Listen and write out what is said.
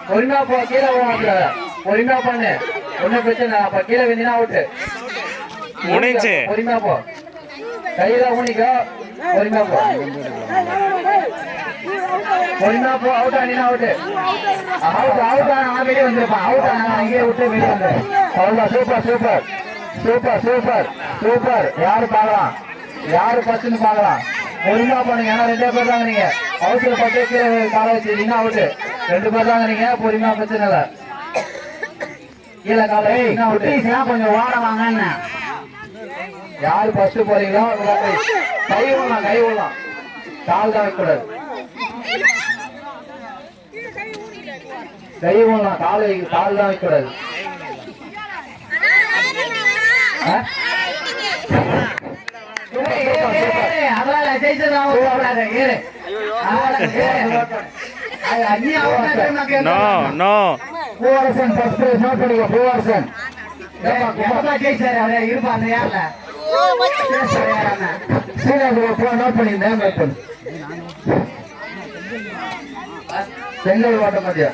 பொறுமையா போ, கீழே போக பொறுமையா பண்ணு, ஒன்னும் பிரச்சனை. அப்ப கீழே வேண்டினா அவுட்டு. பொறுமையா போ, கையில ஊனிக்கோ, பொறுமையா போ, பொறுமையா போ. அவுட் ஆனினா அவுட்டு, அவுட் அவுட் ஆனா வெளியே வந்துருப்பான். அவுட் ஆனா அங்கேயே விட்டு வெளியே வந்து. அவ்வளவுதான். Super super super super super. யாரு பார்க்கலாம், யாரு ஃபர்ஸ்ட்னு பார்க்கலாம். பொறுமையா பண்ணுங்க, ஏன்னா 2 பேர் தாங்க. நீங்க அவசர பட்டு கீழே காலை வச்சிருக்கீங்கன்னா அவுட்டு. 2 பேர் தாங்க. நீங்க பொறுமையா பிரச்சனை இல்லை. கீழே காலை கொஞ்சம் ஓட வாங்க. யாரு ஃபர்ஸ்ட் போறீங்களோ கை விடலாம், கை விடலாம். கால் தான் வைக்கக்கூடாது, கை விடலாம். கால் தான் வைக்கக்கூடாது. செங்கல் ஓட்ட மத்தியா